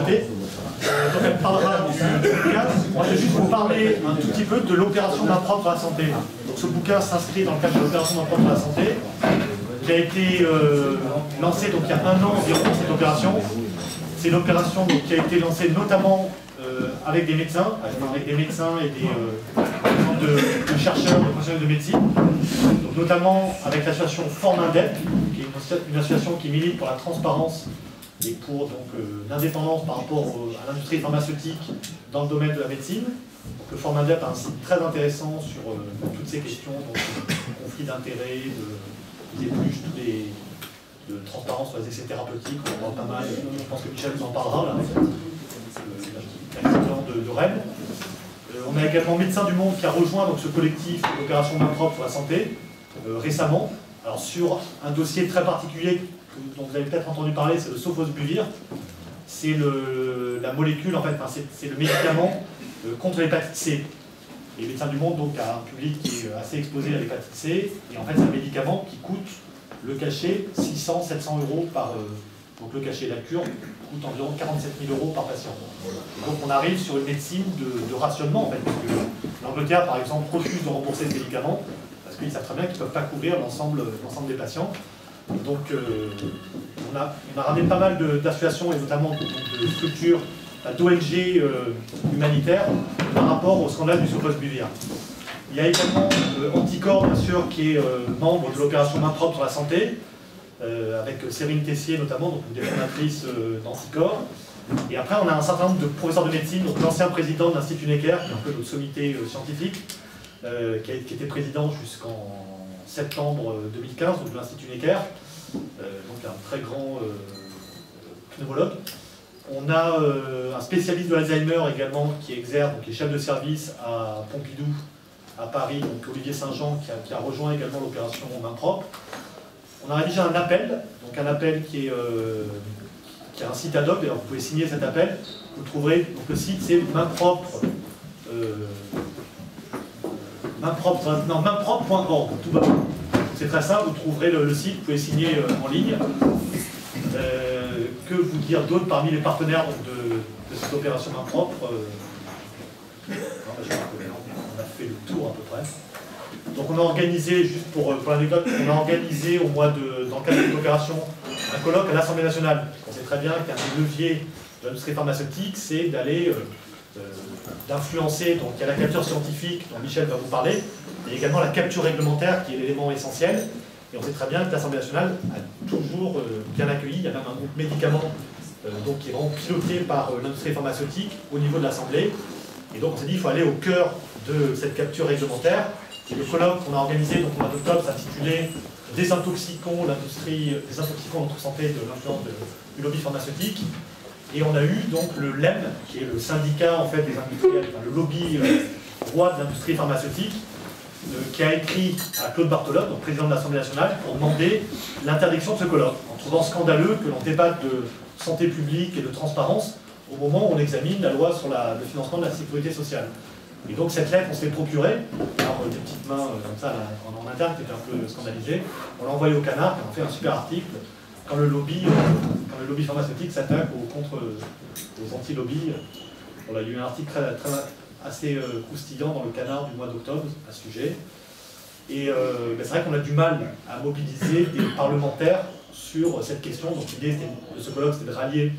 côté. Donc elle parlera du bouquin. Moi je vais juste vous parler un tout petit peu de l'opération main propre à la santé. Donc ce bouquin s'inscrit dans le cadre de l'opération main propre à la santé, qui a été lancée donc il y a 1 an environ cette opération. C'est une opération donc, qui a été lancée notamment avec des médecins, et de chercheurs, de professionnels de médecine, donc, notamment avec l'association Formindep, qui est une association qui milite pour la transparence et pour l'indépendance par rapport à l'industrie pharmaceutique dans le domaine de la médecine. Donc, le Formindep a un site très intéressant sur toutes ces questions, donc conflit d'intérêts, d'épluches, de transparence sur les essais thérapeutiques, on en parle pas mal, je pense que Michel vous en parlera, là, l'accident de Rennes. On a également Médecins du Monde qui a rejoint donc, ce collectif d'opération main propre pour la santé récemment, alors sur un dossier très particulier dont vous avez peut-être entendu parler, c'est le sofosbuvir. C'est la molécule, en fait, c'est le médicament contre l'hépatite C. Et Médecins du Monde donc, a un public qui est assez exposé à l'hépatite C, et en fait c'est un médicament qui coûte le cachet 600-700 € par... donc le cachet, la cure coûte environ 47 000 € par patient. Donc on arrive sur une médecine de rationnement en fait, parce que l'Angleterre par exemple refuse de rembourser ce médicament, parce qu'ils savent très bien qu'ils ne peuvent pas couvrir l'ensemble des patients. Donc on a ramené pas mal d'associations et notamment de structures, d'ONG humanitaires par rapport au scandale du sofosbuvir. Il y a également Anticorps, bien sûr, qui est membre de l'opération Main propre sur la santé, avec Cérine Tessier notamment, donc une des fondatrices d'Anticorps. Et après, on a un certain nombre de professeurs de médecine, donc l'ancien président de l'Institut Necker, qui est un peu notre sommité scientifique, qui était président jusqu'en septembre 2015, donc de l'Institut Necker, donc un très grand pneumologue. On a un spécialiste de l'Alzheimer également qui exerce, donc qui est chef de service à Pompidou, à Paris, donc Olivier Saint-Jean, qui a rejoint également l'opération Main propre. On a rédigé un appel, donc un appel qui a un site ad hoc, d'ailleurs vous pouvez signer cet appel, vous le trouverez, donc le site c'est mainpropre.org, tout va bien. C'est très simple, vous trouverez le site, vous pouvez signer en ligne. Que vous dire d'autre parmi les partenaires donc, de cette opération Main propre on a fait le tour à peu près. Donc on a organisé, juste pour l'anecdote, on a organisé dans le cadre de cette opération, un colloque à l'Assemblée nationale. On sait très bien qu'un des leviers de l'industrie pharmaceutique, c'est d'influencer, donc il y a la capture scientifique dont Michel va vous parler, et également la capture réglementaire qui est l'élément essentiel. Et on sait très bien que l'Assemblée nationale a toujours bien accueilli, il y a même un groupe médicaments donc, qui est vraiment piloté par l'industrie pharmaceutique au niveau de l'Assemblée. Et donc on s'est dit qu'il faut aller au cœur de cette capture réglementaire. Et le colloque qu'on a organisé donc, au mois d'octobre s'intitulait « Désintoxiquons notre santé de l'influence du lobby pharmaceutique ». Et on a eu donc le LEM, qui est le syndicat en fait, des industriels, enfin, le lobby roi de l'industrie pharmaceutique, qui a écrit à Claude Barthelot, donc président de l'Assemblée nationale, pour demander l'interdiction de ce colloque, en trouvant scandaleux que l'on débatte de santé publique et de transparence au moment où on examine la loi sur le financement de la sécurité sociale. Et donc cette lettre, on s'est procuré, par des petites mains comme ça en interne qui étaient un peu scandalisées, on l'a envoyé au Canard, et on a fait un super article quand le lobby pharmaceutique s'attaque aux anti-lobbies. Voilà, il y a eu un article assez croustillant dans le Canard du mois d'octobre à ce sujet. Et c'est vrai qu'on a du mal à mobiliser des parlementaires sur cette question. Donc l'idée de ce colloque, c'était de rallier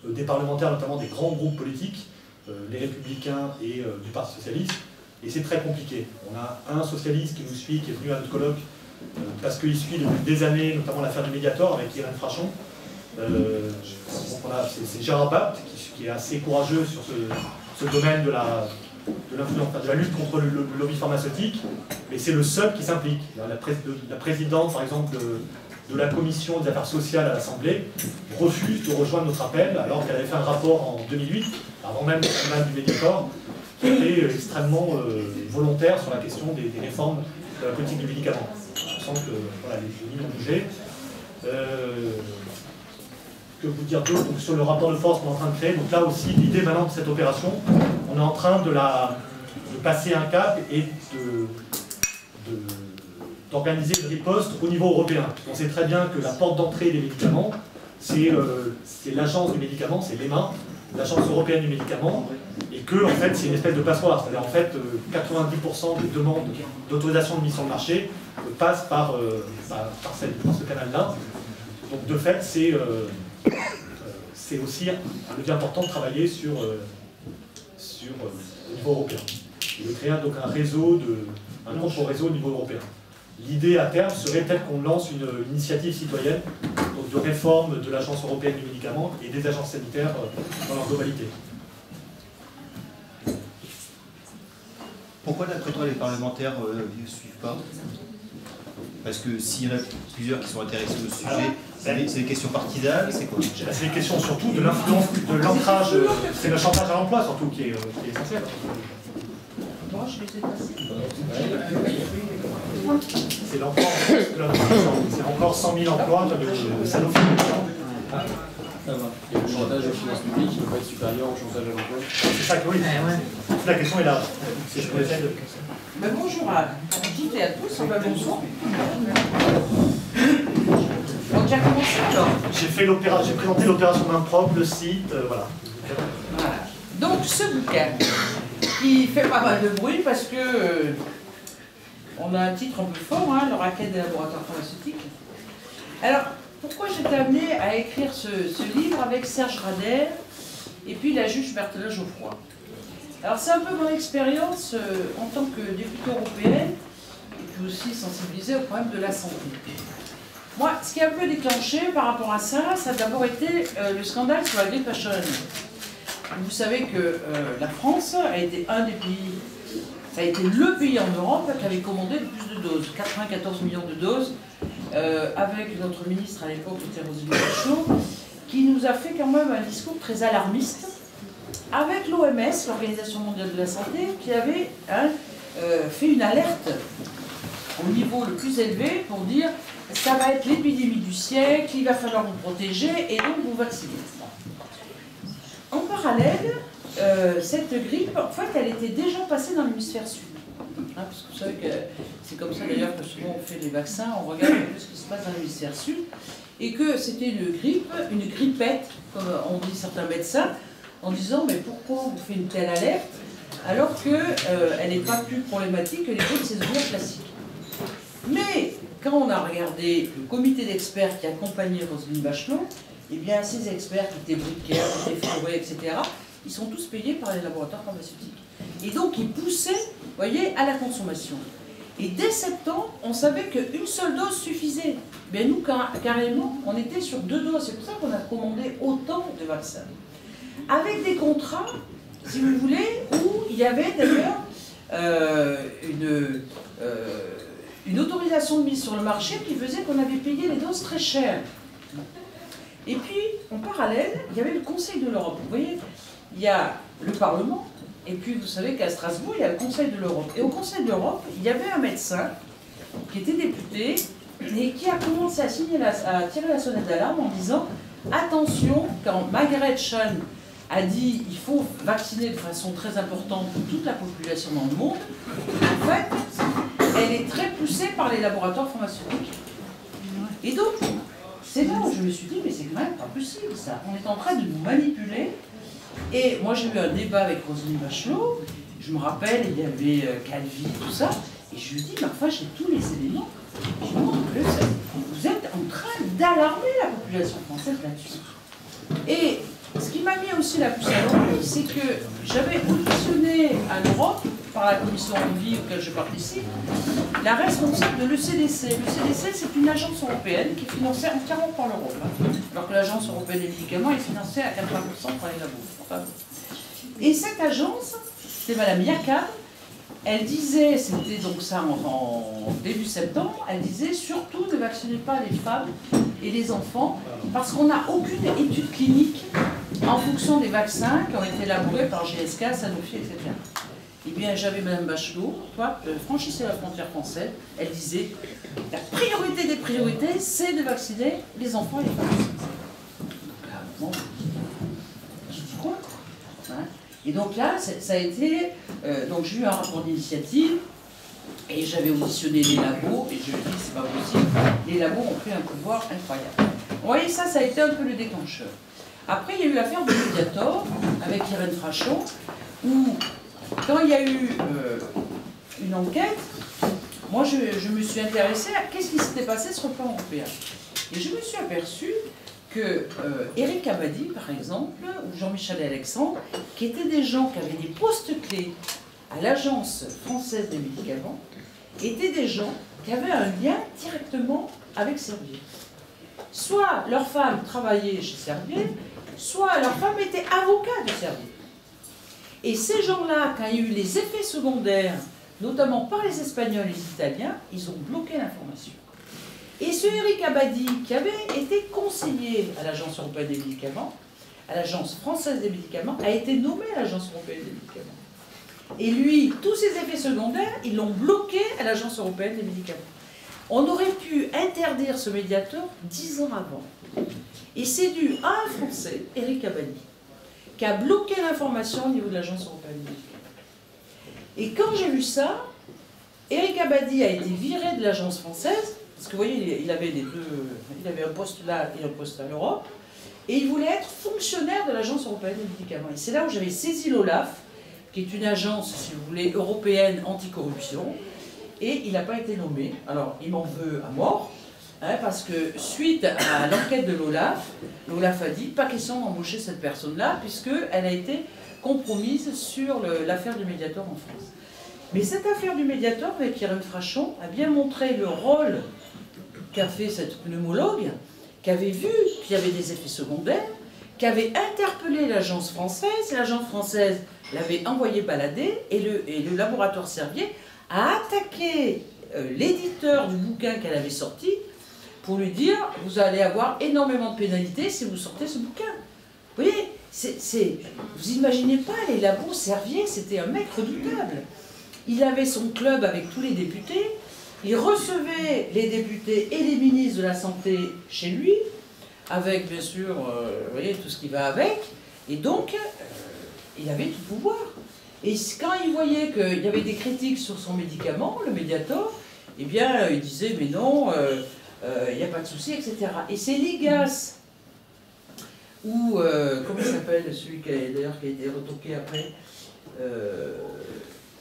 des parlementaires, notamment des grands groupes politiques, les Républicains et du Parti Socialiste. Et c'est très compliqué. On a un socialiste qui nous suit, qui est venu à notre colloque, parce qu'il suit depuis des années, notamment l'affaire du Mediator avec Irène Frachon. C'est Gérard Bapt, qui est assez courageux sur ce domaine de la lutte contre le lobby pharmaceutique, mais c'est le seul qui s'implique. La présidente, par exemple, de la commission des affaires sociales à l'Assemblée refuse de rejoindre notre appel, alors qu'elle avait fait un rapport en 2008, avant même le scandale du Mediator, qui était extrêmement volontaire sur la question des réformes de la politique du médicament. On sent que voilà, les lignes ont bougé. Que vous dire d'autre sur le rapport de force qu'on est en train de créer. Donc là aussi, l'idée maintenant de cette opération, on est en train de passer un cap et d'organiser une riposte au niveau européen. On sait très bien que la porte d'entrée des médicaments, c'est l'agence du médicament, c'est l'EMA, l'agence européenne du médicament, et que en fait c'est une espèce de passoire, c'est-à-dire en fait 90% des demandes d'autorisation de mise sur le marché passent par ce canal-là. Donc de fait c'est aussi un levier important de travailler sur au niveau européen. Et de créer donc un contre-réseau au niveau européen. L'idée à terme serait peut-être qu'on lance une initiative citoyenne donc de réforme de l'Agence européenne du médicament et des agences sanitaires dans leur globalité. Pourquoi, d'après toi, les parlementaires ne suivent pas? Parce que s'il y en a plusieurs qui sont intéressés au sujet, c'est des questions partisanes, c'est quoi? C'est des questions surtout de l'influence, de l'ancrage, c'est le chantage à l'emploi surtout qui est essentiel. Moi, je les ai passés. C'est l'emploi, c'est encore 100 000 emplois de Sanofi. Ça va. Et le chantage aux finances publiques ne peut pas être supérieur au chantage à l'emploi. C'est ça que oui. La question est là. Si je peux essayer de... Bonjour à toutes et à tous, enfin bonsoir. Donc j'ai commencé alors. J'ai présenté l'opération main propre, le site, voilà. Voilà. Donc ce bouquin, qui fait pas mal de bruit parce que on a un titre un peu fort, hein, le racket des laboratoires pharmaceutiques. Alors, pourquoi j'étais amenée à écrire ce livre avec Serge Rader et puis la juge Berthelin Geoffroy? Alors c'est un peu mon expérience en tant que députée européenne et puis aussi sensibilisée au problème de la santé. Moi, ce qui a un peu déclenché par rapport à ça, ça a d'abord été le scandale sur la grippe H1N1. Vous savez que la France a été un des pays, ça a été le pays en Europe qui avait commandé le plus de doses, 94 millions de doses, avec notre ministre à l'époque, qui était Roselyne Bachelot, qui nous a fait quand même un discours très alarmiste, avec l'OMS, l'Organisation mondiale de la santé, qui avait fait une alerte au niveau le plus élevé pour dire ça va être l'épidémie du siècle, il va falloir vous protéger et donc vous vacciner. En parallèle, cette grippe, en fait, elle était déjà passée dans l'hémisphère sud. Hein, parce que vous savez que c'est comme ça d'ailleurs que souvent on fait les vaccins, on regarde un peu ce qui se passe dans l'hémisphère sud, et que c'était une grippe, une grippette, comme on dit certains médecins, en disant mais pourquoi on fait une telle alerte alors qu'elle n'est pas plus problématique que les grippes saisonnières classiques. Mais quand on a regardé le comité d'experts qui accompagnait Roselyne Bachelot, eh bien ces experts qui étaient briquaires, qui étaient forêts, etc., ils sont tous payés par les laboratoires pharmaceutiques. Et donc ils poussaient, vous voyez, à la consommation. Et dès septembre, on savait qu'une seule dose suffisait. Mais nous, carrément, on était sur 2 doses. C'est pour ça qu'on a commandé autant de vaccins. Avec des contrats, si vous voulez, où il y avait d'ailleurs une autorisation de mise sur le marché qui faisait qu'on avait payé les doses très chères. Et puis, en parallèle, il y avait le Conseil de l'Europe. Vous voyez, il y a le Parlement, et puis vous savez qu'à Strasbourg, il y a le Conseil de l'Europe. Et au Conseil de l'Europe, il y avait un médecin qui était député et qui a commencé à tirer la sonnette d'alarme en disant « Attention, quand Margaret Chan a dit il faut vacciner de façon très importante toute la population dans le monde, en fait, elle est très poussée par les laboratoires pharmaceutiques. » Et donc, c'est là où je me suis dit, mais c'est quand même pas possible ça. On est en train de nous manipuler. Et moi j'ai eu un débat avec Roselyne Bachelot, je me rappelle, il y avait Calvi, tout ça, et je lui dis, mais enfin j'ai tous les éléments. Je lui dis, vous êtes en train d'alarmer la population française là-dessus. Et ce qui m'a mis aussi la puce à l'oreille, c'est que j'avais auditionné à l'Europe, par la commission Envie auquel je participe, la responsable de l'ECDC. L'ECDC, c'est une agence européenne qui est financée entièrement par l'Europe, hein, alors que l'agence européenne des médicaments est financée à 80% par les labos. Enfin, et cette agence, c'est Madame Yakab, elle disait, c'était donc ça en début septembre, elle disait surtout ne vaccinez pas les femmes et les enfants parce qu'on n'a aucune étude clinique en fonction des vaccins qui ont été élaborés par GSK, Sanofi, etc. Eh bien, j'avais Mme Bachelot, franchissait la frontière française, elle disait la priorité des priorités, c'est de vacciner les enfants et les femmes. Bon, je dis quoi hein? Et donc là, ça a été. Donc j'ai eu un rapport d'initiative et j'avais auditionné les labos et je me dis c'est pas possible. Les labos ont pris un pouvoir incroyable. Vous voyez, ça a été un peu le déclencheur. Après, il y a eu l'affaire de Mediator, avec Irène Frachon, où, quand il y a eu une enquête, moi, je me suis intéressée à qu'est-ce qui s'était passé sur le plan européen. Et je me suis aperçue que Éric Abadie, par exemple, ou Jean-Michel Alexandre, qui étaient des gens qui avaient des postes clés à l'Agence française des médicaments, étaient des gens qui avaient un lien directement avec Servier. Soit leur femme travaillait chez Servier, soit leur femme était avocat de Servier. Et ces gens-là, quand il y a eu les effets secondaires, notamment par les Espagnols et les Italiens, ils ont bloqué l'information. Et ce Éric Abadie, qui avait été conseiller à l'Agence européenne des médicaments, à l'Agence française des médicaments, a été nommé à l'Agence européenne des médicaments. Et lui, tous ces effets secondaires, ils l'ont bloqué à l'Agence européenne des médicaments. On aurait pu interdire ce médiateur 10 ans avant. Et c'est dû à un Français, Éric Abadie, qui a bloqué l'information au niveau de l'Agence européenne des médicaments. Et quand j'ai vu ça, Éric Abadie a été viré de l'Agence française, parce que vous voyez, il avait les deux, il avait un poste là et un poste à l'Europe, et il voulait être fonctionnaire de l'Agence européenne des médicaments. Et c'est là où j'avais saisi l'OLAF, qui est une agence, si vous voulez, européenne anticorruption, et il n'a pas été nommé. Alors, il m'en veut à mort, hein, parce que suite à l'enquête de l'OLAF a dit, pas question d'embaucher cette personne-là, puisqu'elle a été compromise sur l'affaire du Mediator en France. Mais cette affaire du Mediator, avec Irène Frachon, a bien montré le rôle qu'a fait cette pneumologue, qui avait vu qu'il y avait des effets secondaires, qui avait interpellé l'agence française l'avait envoyé balader, et le laboratoire Servier a attaqué l'éditeur du bouquin qu'elle avait sorti pour lui dire « Vous allez avoir énormément de pénalités si vous sortez ce bouquin ». Vous voyez, vous imaginez pas, les labos Servier, c'était un mec redoutable. Il avait son club avec tous les députés, il recevait les députés et les ministres de la Santé chez lui, avec bien sûr, vous voyez, tout ce qui va avec, et donc, il avait tout pouvoir. Et quand il voyait qu'il y avait des critiques sur son médicament, le Mediator, eh bien, il disait, mais non, il n'y a pas de souci, etc. Et c'est Ligas, ou, comment il s'appelle, celui qui a été retoqué après,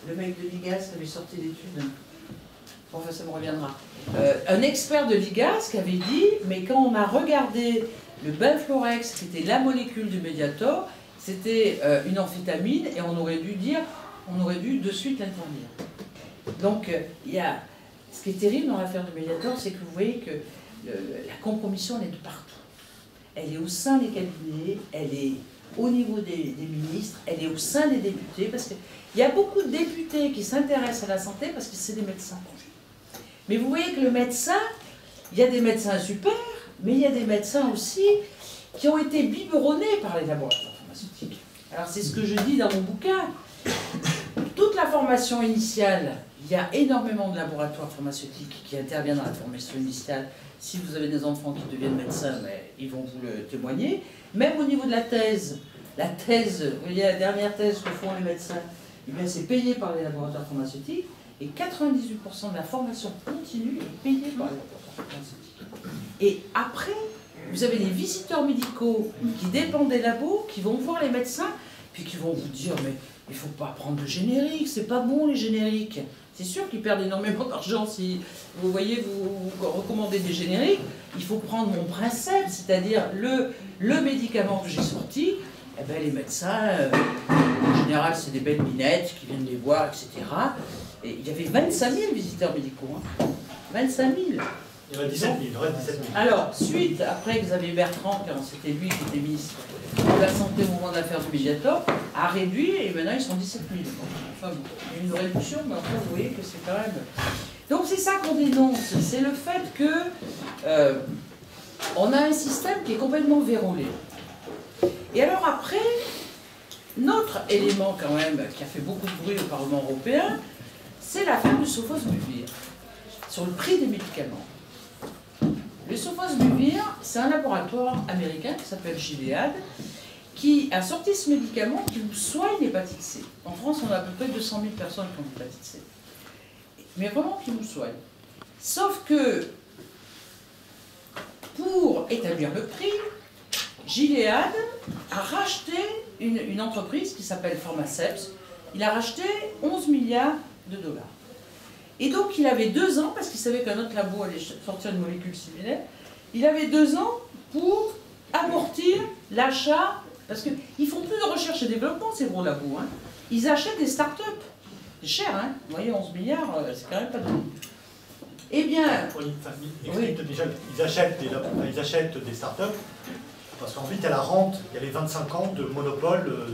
le mec de Ligas qui avait sorti l'étude, enfin ça me reviendra, un expert de Ligas qui avait dit, mais quand on a regardé le Benfluorex, qui était la molécule du Mediator, c'était une amphétamine, et on aurait dû de suite l'interdire. Donc, ce qui est terrible dans l'affaire du Mediator, c'est que vous voyez que la compromission, elle est de partout. Elle est au sein des cabinets, elle est au niveau des ministres, elle est au sein des députés, parce qu'il y a beaucoup de députés qui s'intéressent à la santé parce que c'est des médecins. Mais vous voyez que le médecin, il y a des médecins super, mais il y a des médecins aussi qui ont été biberonnés par les laboratoires pharmaceutiques. Alors c'est ce que je dis dans mon bouquin. Toute la formation initiale, il y a énormément de laboratoires pharmaceutiques qui interviennent dans la formation initiale. Si vous avez des enfants qui deviennent médecins, mais ils vont vous le témoigner. Même au niveau de la thèse, vous voyez la dernière thèse que font les médecins, eh bien c'est payé par les laboratoires pharmaceutiques, et 98% de la formation continue est payée par les laboratoires pharmaceutiques. Et après, vous avez les visiteurs médicaux qui dépendent des labos, qui vont voir les médecins, puis qui vont vous dire, mais il ne faut pas prendre de générique, c'est pas bon les génériques. C'est sûr qu'ils perdent énormément d'argent si vous voyez, vous recommandez des génériques. Il faut prendre mon principe, c'est-à-dire le médicament que j'ai sorti, eh ben, les médecins, en général, c'est des belles minettes qui viennent les voir, etc. Et il y avait 25 000 visiteurs médicaux. Hein. 25 000. Il y en a 17 000, il reste 17 000. Alors, suite, après Xavier Bertrand, car c'était lui qui était ministre de la Santé au moment de l'affaire du Mediator, a réduit, et maintenant ils sont 17 000. Enfin, bon, il y a une réduction, mais après, vous voyez que c'est quand même... Donc, c'est ça qu'on dénonce, c'est le fait que on a un système qui est complètement verrouillé. Et alors après, notre élément quand même, qui a fait beaucoup de bruit au Parlement européen, c'est l'affaire du Sofosbuvir, sur le prix des médicaments. Le Sofosbuvir, c'est un laboratoire américain qui s'appelle Gilead, qui a sorti ce médicament qui vous soigne l'hépatite C. En France, on a à peu près 200 000 personnes qui ont l'hépatite C. Mais vraiment qui nous soigne. Sauf que, pour établir le prix, Gilead a racheté une entreprise qui s'appelle Pharmaceps. Il a racheté 11 milliards de dollars. Et donc il avait 2 ans, parce qu'il savait qu'un autre labo allait sortir une molécule similaire, il avait 2 ans pour amortir l'achat, parce qu'ils ne font plus de recherche et développement, ces gros labos. Hein. Ils achètent des start-up. C'est cher, hein. Vous voyez, 11 milliards, c'est quand même pas donné. Eh bien... Oui. Déjà, ils achètent des start-up, parce qu'ensuite, il y a la rente, il y a les 25 ans de monopole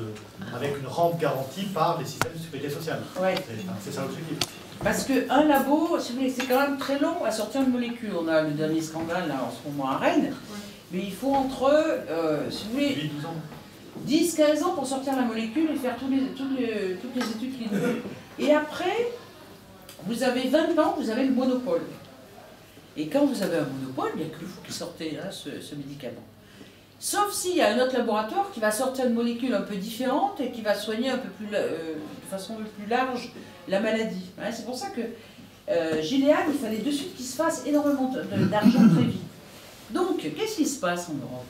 avec une rente garantie par les systèmes de sécurité sociale. Ouais. C'est ça l'objectif. Parce qu'un labo, si vous voulez, c'est quand même très long à sortir une molécule. On a le dernier scandale là, en ce moment à Rennes, mais il faut entre, si vous voulez, 10-15 ans pour sortir la molécule et faire toutes les études cliniques. Et après, vous avez 20 ans, vous avez le monopole. Et quand vous avez un monopole, il n'y a que vous qui sortez hein, ce médicament. Sauf s'il y a un autre laboratoire qui va sortir une molécule un peu différente et qui va soigner un peu plus, de façon un peu plus large la maladie. Hein, c'est pour ça que Gilead, il fallait de suite qu'il se fasse énormément d'argent très vite. Donc, qu'est-ce qui se passe en Europe?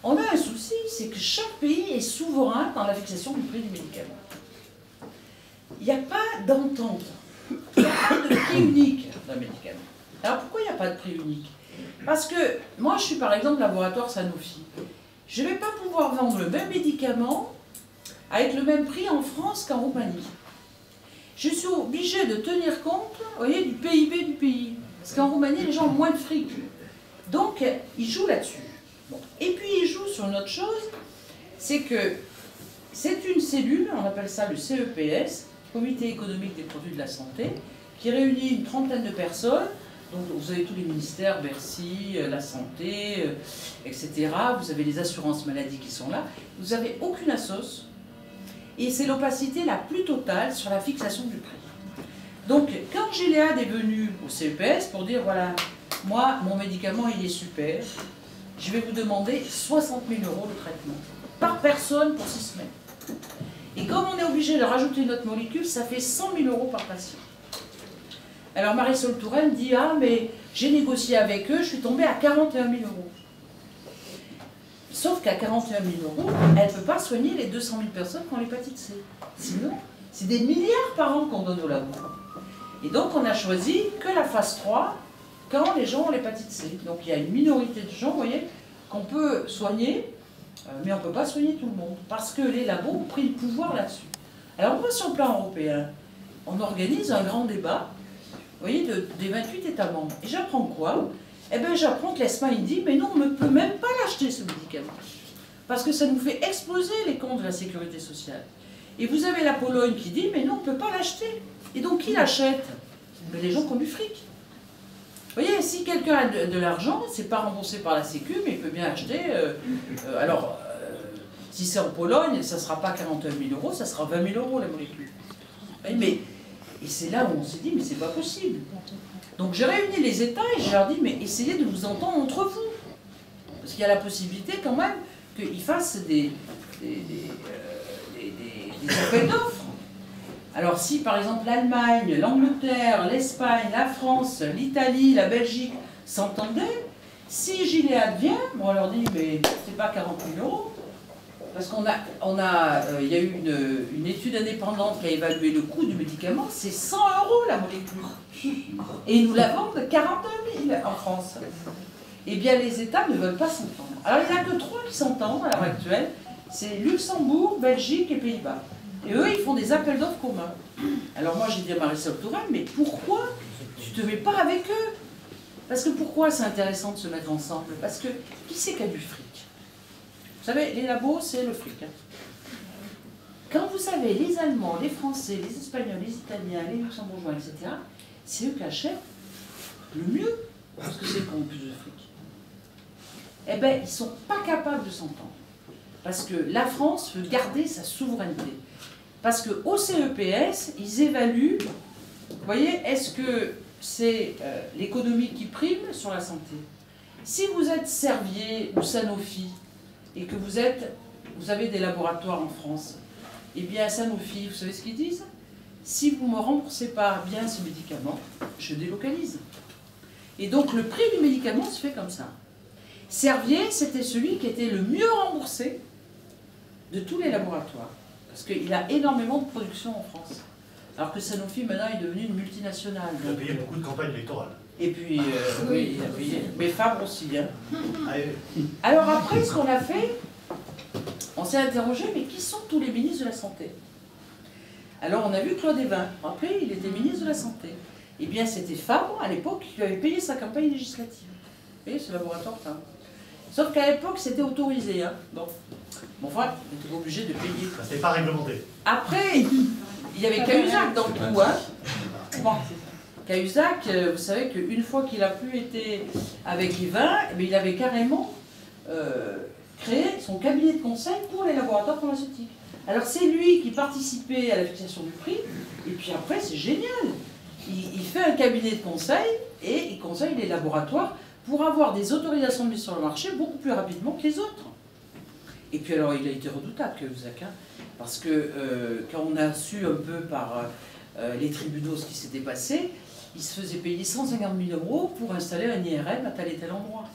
On a un souci, c'est que chaque pays est souverain dans la fixation du prix du médicament. Il n'y a pas d'entente, il n'y a pas de prix unique d'un médicament. Alors pourquoi il n'y a pas de prix unique? Parce que moi, je suis par exemple laboratoire Sanofi. Je ne vais pas pouvoir vendre le même médicament avec le même prix en France qu'en Roumanie. Je suis obligée de tenir compte, vous voyez, du PIB du pays. Parce qu'en Roumanie, les gens ont moins de fric. Donc, ils jouent là-dessus. Bon. Et puis, ils jouent sur une autre chose, c'est que c'est une cellule, on appelle ça le CEPS, Comité économique des produits de la santé, qui réunit une trentaine de personnes. Donc, vous avez tous les ministères, Bercy, la santé, etc. Vous avez les assurances maladies qui sont là. Vous n'avez aucune assoce. Et c'est l'opacité la plus totale sur la fixation du prix. Donc, quand Gilead est venu au CEPS pour dire, voilà, moi, mon médicament, il est super, je vais vous demander 60 000 € de traitement, par personne pour 6 semaines. Et comme on est obligé de rajouter une autre molécule, ça fait 100 000 € par patient. Alors Marisol Touraine dit, ah, mais j'ai négocié avec eux, je suis tombée à 41 000 €. Sauf qu'à 41 000 €, elle ne peut pas soigner les 200 000 personnes qui ont l'hépatite C. Sinon, c'est des milliards par an qu'on donne au labo. Et donc, on a choisi que la phase 3 quand les gens ont l'hépatite C. Donc, il y a une minorité de gens, vous voyez, qu'on peut soigner, mais on ne peut pas soigner tout le monde. Parce que les labos ont pris le pouvoir là-dessus. Alors, moi, sur le plan européen, on organise un grand débat, vous voyez, des 28 États membres. Et j'apprends quoi? Eh bien, j'apprends que l'Espagne dit, mais non, on ne peut même pas l'acheter, ce médicament. Parce que ça nous fait exploser les comptes de la sécurité sociale. Et vous avez la Pologne qui dit, mais non, on ne peut pas l'acheter. Et donc, qui l'achète? Les gens qui ont du fric. Vous voyez, si quelqu'un a de l'argent, c'est pas remboursé par la Sécu, mais il peut bien acheter. Si c'est en Pologne, ça ne sera pas 41 000 €, ça sera 20 000 € la molécule. Mais, et c'est là où on s'est dit, mais c'est pas possible. Donc j'ai réuni les États et je leur dis, mais essayez de vous entendre entre vous. Parce qu'il y a la possibilité quand même qu'ils fassent des appels d'offres. Alors si par exemple l'Allemagne, l'Angleterre, l'Espagne, la France, l'Italie, la Belgique s'entendaient, si Gilead vient, bon, on leur dit, mais c'est pas 40 000 €. Parce il y a eu une étude indépendante qui a évalué le coût du médicament, c'est 100 € la molécule. Et ils nous la vendent 42 000 en France. Eh bien, les États ne veulent pas s'entendre. Alors, il n'y en a que 3 qui s'entendent à l'heure actuelle. C'est Luxembourg, Belgique et Pays-Bas. Et eux, ils font des appels d'offres communs. Alors moi, j'ai dit à Marisol Touraine, mais pourquoi tu ne te mets pas avec eux? Parce que pourquoi c'est intéressant de se mettre ensemble? Parce que qui c'est qui a du fric? Vous savez, les labos, c'est le fric. Hein. Quand vous savez, les Allemands, les Français, les Espagnols, les Italiens, les Luxembourgeois, etc., c'est eux qui achètent le mieux, parce que c'est eux qui ont le plus de fric. Eh bien, ils ne sont pas capables de s'entendre. Parce que la France veut garder sa souveraineté. Parce qu'au CEPS, ils évaluent, vous voyez, est-ce que c'est l'économie qui prime sur la santé? Si vous êtes Servier ou Sanofi, et que vous avez des laboratoires en France, eh bien, Sanofi, vous savez ce qu'ils disent? Si vous ne me remboursez pas bien ce médicament, je délocalise. Et donc, le prix du médicament se fait comme ça. Servier, c'était celui qui était le mieux remboursé de tous les laboratoires. Parce qu'il a énormément de production en France. Alors que Sanofi, maintenant, est devenu une multinationale. Il a payé beaucoup de campagnes électorales. Et puis, oui, il a payé. Mais Fabre aussi. Hein. Ah, Alors après, ce qu'on a fait, on s'est interrogé, mais qui sont tous les ministres de la Santé? Alors on a vu Claude Évin. Après, il était ministre de la Santé. Eh bien, c'était Fabre, à l'époque, qui lui avait payé sa campagne législative. Vous voyez, ce laboratoire Fabre. Sauf qu'à l'époque, c'était autorisé. Hein. Bon, enfin, on était obligé de payer. ça c'était pas réglementé. Après, il y avait Cahuzac dans le coup. Hein. Bon. Cahuzac, vous savez qu'une fois qu'il a plus été avec Évin, il avait carrément créé son cabinet de conseil pour les laboratoires pharmaceutiques. Alors c'est lui qui participait à la fixation du prix, et puis après c'est génial. Il fait un cabinet de conseil et il conseille les laboratoires pour avoir des autorisations de mise sur le marché beaucoup plus rapidement que les autres. Et puis alors il a été redoutable, Cahuzac, hein, parce que quand on a su un peu par les tribunaux ce qui s'était passé, il se faisait payer 150 000 € pour installer un IRM à tel et tel endroit.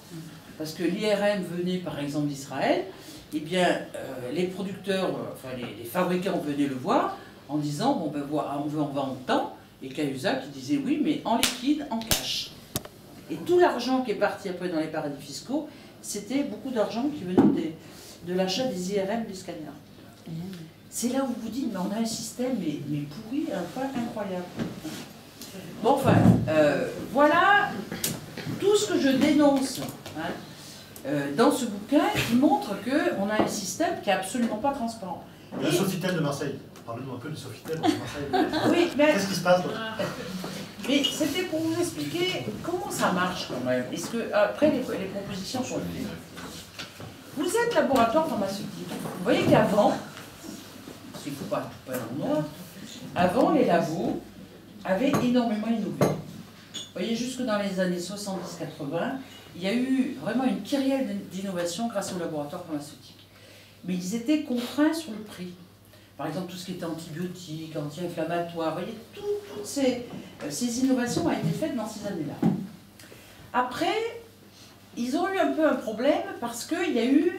Parce que l'IRM venait par exemple d'Israël, eh bien les producteurs, enfin les fabricants venaient le voir en disant bon ben on veut en vendre tant, et Cahuzac qui disait oui mais en liquide, en cash. Et tout l'argent qui est parti après dans les paradis fiscaux, c'était beaucoup d'argent qui venait de l'achat des IRM des scanners. C'est là où vous dites mais on a un système mais pourri, un peu incroyable. Bon, enfin, voilà tout ce que je dénonce hein, dans ce bouquin qui montre qu'on a un système qui n'est absolument pas transparent. Le Sofitel de Marseille. Parlez-nous un peu du Sofitel de Marseille. Oui, mais qu'est-ce qui se passe? Mais c'était pour vous expliquer comment ça marche quand même. Est-ce que après les propositions sont faites. Vous êtes laboratoire pharmaceutique. Vous voyez qu'avant, parce qu'il ne faut pas tout peindre en noir, avant les labos avaient énormément innové. Vous voyez, jusque dans les années 70-80, il y a eu vraiment une kyrielle d'innovation grâce aux laboratoires pharmaceutiques. Mais ils étaient contraints sur le prix. Par exemple, tout ce qui était antibiotiques, anti-inflammatoires, vous voyez, toutes ces innovations ont été faites dans ces années-là. Après, ils ont eu un peu un problème parce qu'il y a eu,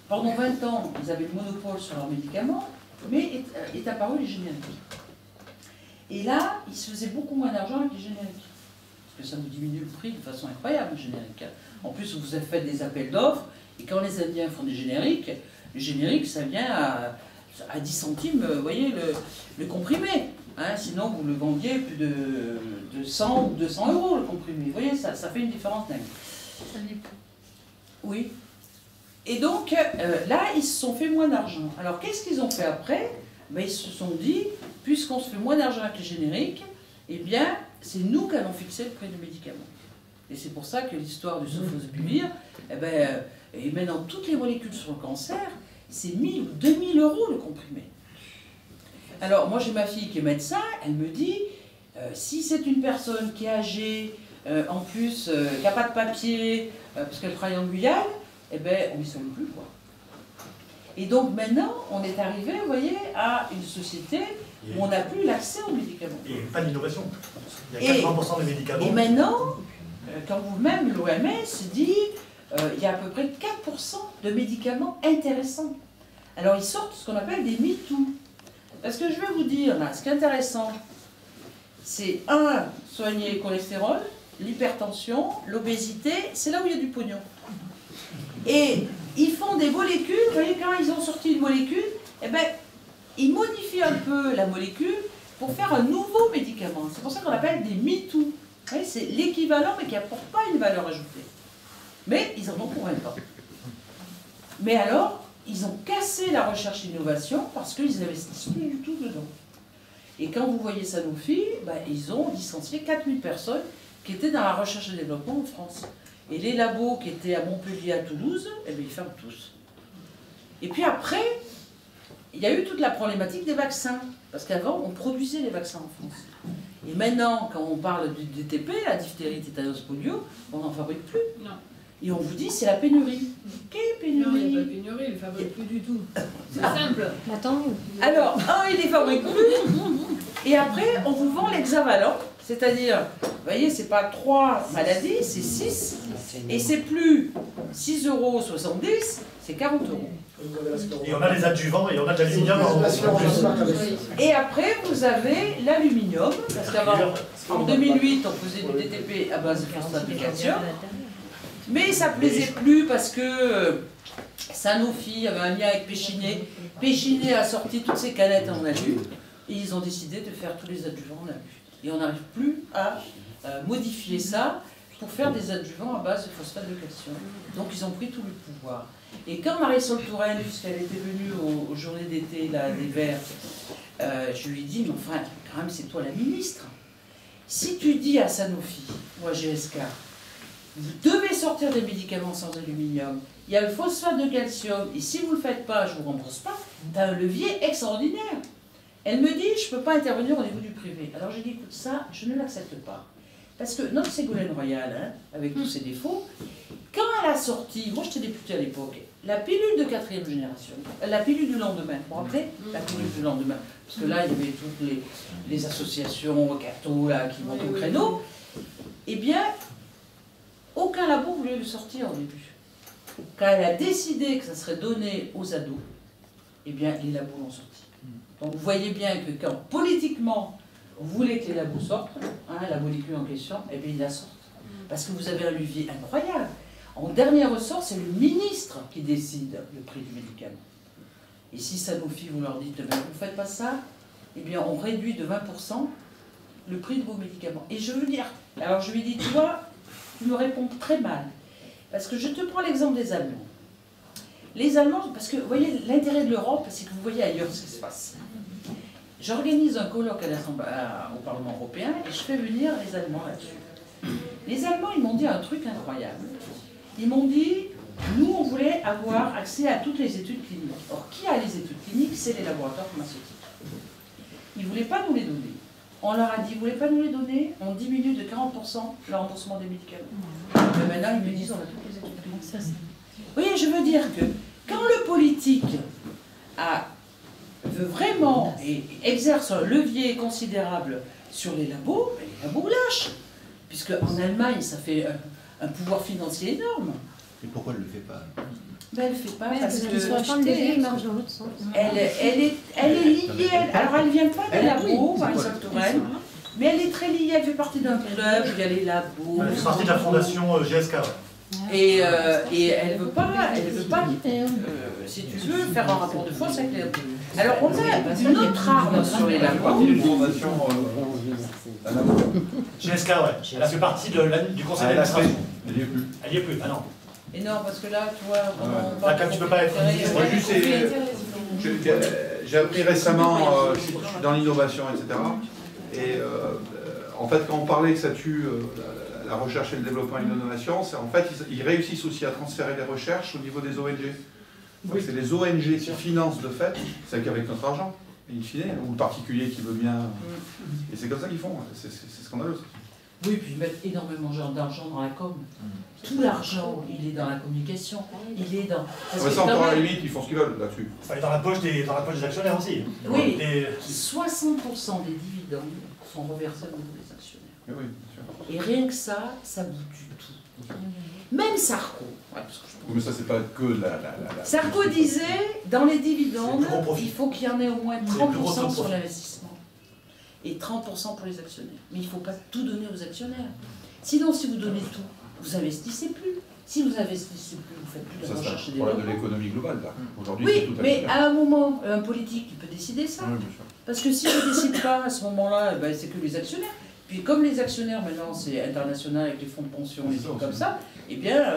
pendant 20 ans, ils avaient le monopole sur leurs médicaments, mais est apparu les génériques. Et là, ils se faisaient beaucoup moins d'argent avec les génériques. Parce que ça nous diminue le prix de façon incroyable, les génériques. En plus, vous avez fait des appels d'offres, et quand les Indiens font des génériques, le générique, ça vient à 10 centimes, vous voyez, le comprimé. Hein, sinon, vous le vendiez plus de 100 ou 200 € le comprimé. Vous voyez, ça fait une différence dingue. Oui. Et donc, là, ils se sont fait moins d'argent. Alors, qu'est-ce qu'ils ont fait après? Ben, ils se sont dit, puisqu'on se fait moins d'argent avec les génériques, eh bien, c'est nous qui allons fixer le prix du médicament. Et c'est pour ça que l'histoire du sofosbuvir, eh ben, et maintenant toutes les molécules sur le cancer, c'est 1000 ou 2000 € le comprimé. Alors, moi j'ai ma fille qui est médecin, elle me dit, si c'est une personne qui est âgée, en plus, qui n'a pas de papier, parce qu'elle travaille en Guyane, eh ben, on ne lui soigne plus, quoi. Et donc maintenant, on est arrivé, vous voyez, à une société où on n'a plus l'accès aux médicaments. Et pas d'innovation. Il y a 80% des médicaments. Et maintenant, quand vous-même, l'OMS dit, il y a à peu près 4% de médicaments intéressants. Alors ils sortent ce qu'on appelle des MeToo. Parce que je vais vous dire, là, ce qui est intéressant, c'est soigner le cholestérol, l'hypertension, l'obésité, c'est là où il y a du pognon. Et ils font des molécules, vous voyez, quand ils ont sorti une molécule, eh ben, ils modifient un peu la molécule pour faire un nouveau médicament. C'est pour ça qu'on appelle des MeToo. C'est l'équivalent, mais qui n'apporte pas une valeur ajoutée. Mais ils en ont pour 20 ans. Mais alors, ils ont cassé la recherche et l'innovation parce qu'ils n'investissent plus du tout dedans. Et quand vous voyez Sanofi, ben, ils ont licencié 4000 personnes qui étaient dans la recherche et développement en France. Et les labos qui étaient à Montpellier, à Toulouse, eh bien, ils ferment tous. Et puis après, il y a eu toute la problématique des vaccins. Parce qu'avant, on produisait les vaccins en France. Et maintenant, quand on parle du DTP, la diphtérie, tétanos, polio, on n'en fabrique plus. Non. Et on vous dit, c'est la pénurie. Quelle pénurie? Non, il n'y a pas de pénurie, il ne fabrique plus du tout. C'est simple. Attends. Alors, il les fabrique plus. Et après, on vous vend l'hexavalent. C'est-à-dire, vous voyez, c'est pas 3 maladies, c'est 6. Et c'est plus 6,70 €, c'est 40 €. Et on a les adjuvants et on a de l'aluminium en plus. Et après, vous avez l'aluminium, parce qu'avant, en 2008, on faisait du DTP à base de phosphate de calcium, mais ça ne plaisait plus parce que Sanofi avait un lien avec Péchinet. Péchinet a sorti toutes ses canettes en alu, et ils ont décidé de faire tous les adjuvants en alu. Et on n'arrive plus à modifier ça pour faire des adjuvants à base de phosphate de calcium. Donc ils ont pris tout le pouvoir. Et quand Marisol Touraine, puisqu'elle était venue aux journées d'été des Verts, je lui ai dit, mais enfin, quand même, c'est toi la ministre. Si tu dis à Sanofi ou à GSK, vous devez sortir des médicaments sans aluminium, il y a le phosphate de calcium, et si vous ne le faites pas, je ne vous rembourse pas, tu as un levier extraordinaire. Elle me dit, je ne peux pas intervenir au niveau du privé. Alors j'ai dit, écoute, ça, je ne l'accepte pas. Parce que notre Ségolène Royal, hein, avec tous ses défauts, quand elle a sorti, moi j'étais députée à l'époque, la pilule de 4e génération, la pilule du lendemain, vous vous rappelez? La pilule du lendemain. Parce que là, il y avait toutes les associations, Cato, là, qui montent au créneau. Eh bien, aucun labo voulait le sortir au début. Quand elle a décidé que ça serait donné aux ados, eh bien, les labos l'ont sorti. Donc vous voyez bien que quand politiquement, vous voulez que les labos sortent, hein, la molécule en question, eh bien, ils la sortent. Parce que vous avez un levier incroyable. En dernier ressort, c'est le ministre qui décide le prix du médicament. Et si Sanofi, vous leur dites, ben, vous ne faites pas ça, eh bien, on réduit de 20% le prix de vos médicaments. Et je veux dire, alors je lui dis, tu vois, tu me réponds très mal. Parce que je te prends l'exemple des Allemands. Les Allemands, parce que vous voyez, l'intérêt de l'Europe, c'est que vous voyez ailleurs ce qui se passe. J'organise un colloque au Parlement européen et je fais venir les Allemands là-dessus. Les Allemands, ils m'ont dit un truc incroyable. Ils m'ont dit, nous, on voulait avoir accès à toutes les études cliniques. Or, qui a les études cliniques? C'est les laboratoires pharmaceutiques. Ils ne voulaient pas nous les donner. On leur a dit, vous ne voulez pas nous les donner? On diminue de 40% le remboursement des médicaments. Mais maintenant, ils me disent, on a toutes les études cliniques. Vous voyez, je veux dire que quand le politique veut vraiment et exerce un levier considérable sur les labos, ben les labos lâchent. Puisque en Allemagne, ça fait un pouvoir financier énorme. Et pourquoi elle ne le fait pas? Ben, elle ne le fait pas parce que il marche dans l'autre sens. elle est liée. Alors elle ne vient pas des labos, Marisol Touraine, mais elle est très liée. Elle fait partie d'un club, il y a les labos. Elle fait partie de la fondation GSK. Ouais. Et elle veut pas, si tu veux, faire un rapport de force avec les labos. Alors on a une autre arme sur les labos. GSK, ouais. Elle fait partie du conseil d'administration. Elle n'y est plus. Elle n'y est plus, ah non. Et non, parce que là, tu vois, Là, comme tu peux pas être ministre, Moi, juste, j'ai appris récemment, je suis dans l'innovation, etc. Et en fait, quand on parlait que ça tue la recherche et le développement et l'innovation, c'est en fait, ils réussissent aussi à transférer les recherches au niveau des ONG. Donc c'est les ONG qui financent de fait, c'est qu'avec notre argent, in fine, ou le particulier qui veut bien. Et c'est comme ça qu'ils font, c'est scandaleux. Oui, puis ils mettent énormément d'argent dans la com. Tout l'argent, il est dans la communication, il est dans... Ouais, ça encore à la limite, ils font ce qu'ils veulent là-dessus. Ça est dans la poche des actionnaires aussi. Oui, Et 60% des dividendes sont reversés au niveau des actionnaires. Mais oui, bien sûr. Et rien que ça bout du tout. Même Sarko. Mais ça, c'est pas que la... Sarko disait, dans les dividendes, C'est le gros profit. il faut qu'il y en ait au moins C'est le plus gros 30% sur profit. l'investissement. Et 30% pour les actionnaires. Mais il ne faut pas tout donner aux actionnaires. Sinon, si vous donnez tout, vous investissez plus. Si vous investissez plus, vous faites plus de Ça, c'est recherche et un problème de développement. l'économie globale, là. Aujourd'hui, c'est Oui, tout à mais fait. à un moment, un politique, il peut décider ça. Oui, bien sûr. Parce que si je ne décide pas à ce moment-là, eh ben, c'est que les actionnaires. Puis comme les actionnaires, maintenant, c'est international avec les fonds de pension et C'est ça tout comme aussi. ça, eh bien...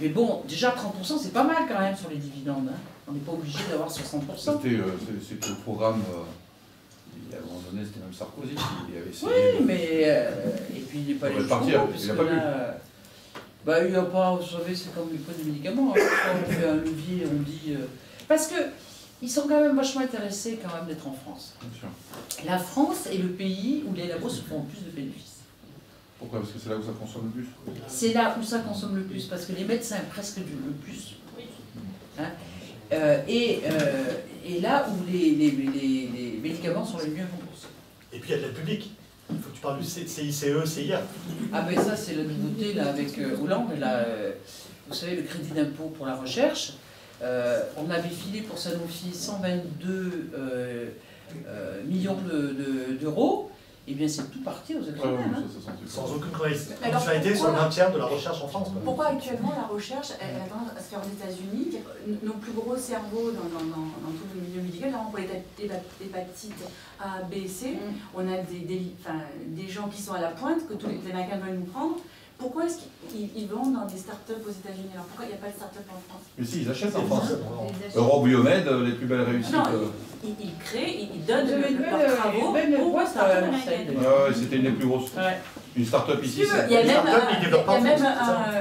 mais bon, déjà 30%, c'est pas mal quand même sur les dividendes. Hein. On n'est pas obligé d'avoir 60%. C'était au programme... à un moment donné, c'était même Sarkozy qui avait essayé. Oui, mais... et puis il n'est pas Il allé va partir, jusqu'au bout, il parce a que pas là, bah, il n'y a pas... Vous savez, c'est comme les poids de médicaments. Hein. Quand on fait un levier, on dit... Parce que ils sont quand même vachement intéressés quand même d'être en France. Bien sûr. La France est le pays où les labos se font le plus de bénéfices. Pourquoi? Parce que c'est là où ça consomme le plus. C'est là où ça consomme le plus, parce que les médecins presque le plus. Hein, et là où les médicaments sont les mieux remboursés. puis il y a de l'aide publique. Il faut que tu parles du CICE, CIR. Ah ben ça c'est la nouveauté là avec Hollande. Là, vous savez, le crédit d'impôt pour la recherche, on avait filé pour Sanofi 122 millions d'euros. Eh bien, c'est tout parti aux États-Unis. Sans aucune conditionnalité sur le maintien de la recherche en France. Pourquoi actuellement la recherche elle a tendance à se faire aux États-Unis? Nos plus gros cerveaux dans tout le milieu médical, notamment pour l'hépatite A, B, C, on a des gens qui sont à la pointe, que tous les Américains veulent nous prendre. Pourquoi est-ce qu'ils vont dans des startups aux États-Unis? Alors pourquoi il n'y a pas de start-up en France? Mais si, ils achètent en France. Eurobiomed, les plus belles réussites. Non, ils créent, ils donnent leurs travaux aux startups américaines. Ouais, c'était une des plus grosses. Ouais. Une start-up ici. Il y a même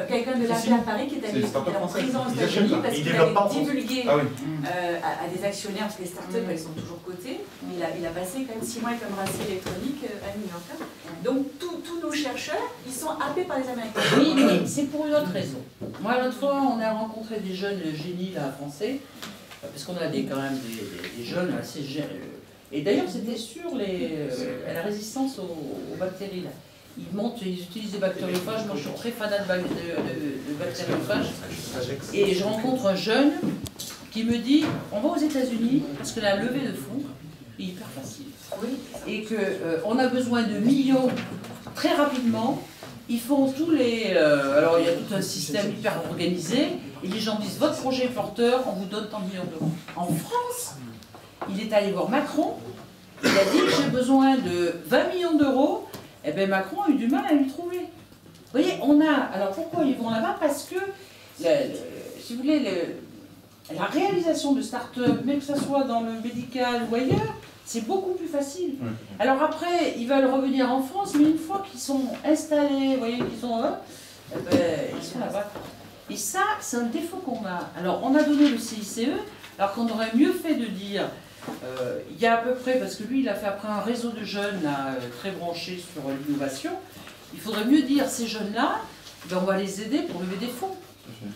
quelqu'un de l'AFI à Paris qui est allé en prison aux États-Unis parce qu'il avait divulgué à des actionnaires, parce que les startups elles sont toujours cotées. Il a passé quand même 6 mois comme bracelet électronique à New York. Donc tous nos chercheurs, ils sont happés par les Américains. Oui, mais c'est pour une autre raison. Moi, l'autre fois, on a rencontré des jeunes génies là, français, parce qu'on a quand même des jeunes assez géniaux. Et d'ailleurs, c'était sur la résistance aux bactéries. Là. Ils utilisent des bactériophages. Moi, je suis très fanat de bactériophages. Et je rencontre un jeune qui me dit on va aux États-Unis parce que la levée de fonds est hyper facile. Et qu'on a besoin de millions très rapidement. Ils font tous les... alors, il y a tout un système hyper organisé. Et les gens disent votre projet est porteur, on vous donne tant de millions d'euros. En France, il est allé voir Macron. Il a dit j'ai besoin de 20 millions d'euros. Eh bien, Macron a eu du mal à lui trouver. Vous voyez, on a... Alors, pourquoi ils vont là-bas? Parce que, si vous voulez, la réalisation de start-up, même que ce soit dans le médical ou ailleurs, c'est beaucoup plus facile. Alors après, ils veulent revenir en France, mais une fois qu'ils sont installés, vous voyez, qu'ils sont là, eh ben, ils sont là-bas. Et ça, c'est un défaut qu'on a. Alors, on a donné le CICE, alors qu'on aurait mieux fait de dire... il y a à peu près, parce que lui il a fait après un réseau de jeunes là, très branchés sur l'innovation, il faudrait mieux dire ces jeunes-là, ben, on va les aider pour lever des fonds.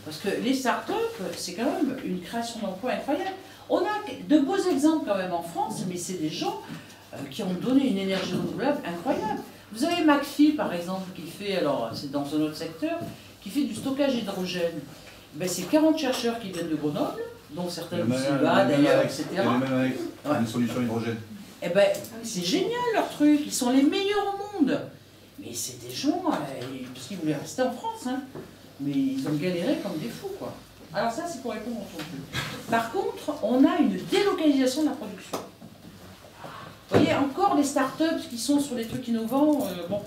Parce que les startups, c'est quand même une création d'emplois incroyable. On a de beaux exemples quand même en France, mais c'est des gens qui ont donné une énergie renouvelable incroyable. Vous avez McPhy par exemple qui fait, alors c'est dans un autre secteur, qui fait du stockage d'hydrogène. Ben, c'est 40 chercheurs qui viennent de Grenoble, dont certains du CEA d'ailleurs, etc. Et même avec une solution hydrogène. Eh ben, c'est génial leur truc, ils sont les meilleurs au monde. Mais c'est des gens, parce qu'ils voulaient rester en France, hein, mais ils ont galéré comme des fous, quoi. Alors ça, c'est pour répondre au fond. Par contre, on a une délocalisation de la production. Vous voyez, encore les startups qui sont sur les trucs innovants, bon,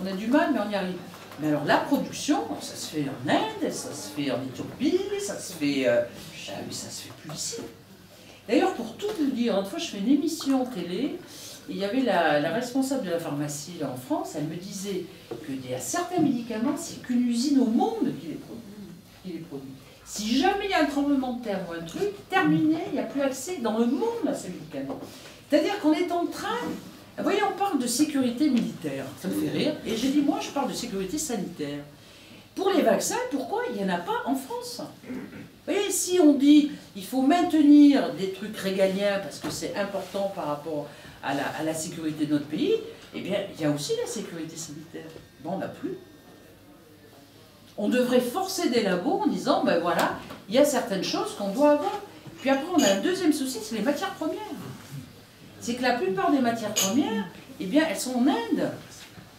on a du mal, mais on y arrive. Mais alors la production, ça se fait en Inde, ça se fait en Éthiopie, ça se fait... mais ça se fait plus ici. D'ailleurs, pour tout vous dire, une fois je fais une émission télé, et il y avait la responsable de la pharmacie là, en France, elle me disait qu'il y a certains médicaments, c'est qu'une usine au monde qui les produit. Si jamais il y a un tremblement de terre ou un truc, terminé, il n'y a plus accès dans le monde à ces médicaments. C'est-à-dire qu'on est en train... Vous voyez, on parle de sécurité militaire, ça me fait rire, et j'ai dit, moi, je parle de sécurité sanitaire. Pour les vaccins, pourquoi il n'y en a pas en France? Vous voyez, si on dit il faut maintenir des trucs régaliens parce que c'est important par rapport à la sécurité de notre pays, eh bien, il y a aussi la sécurité sanitaire. Ben, on n'a plus. On devrait forcer des labos en disant, ben voilà, il y a certaines choses qu'on doit avoir. Puis après, on a un deuxième souci, c'est les matières premières. C'est que la plupart des matières premières, eh bien, elles sont en Inde.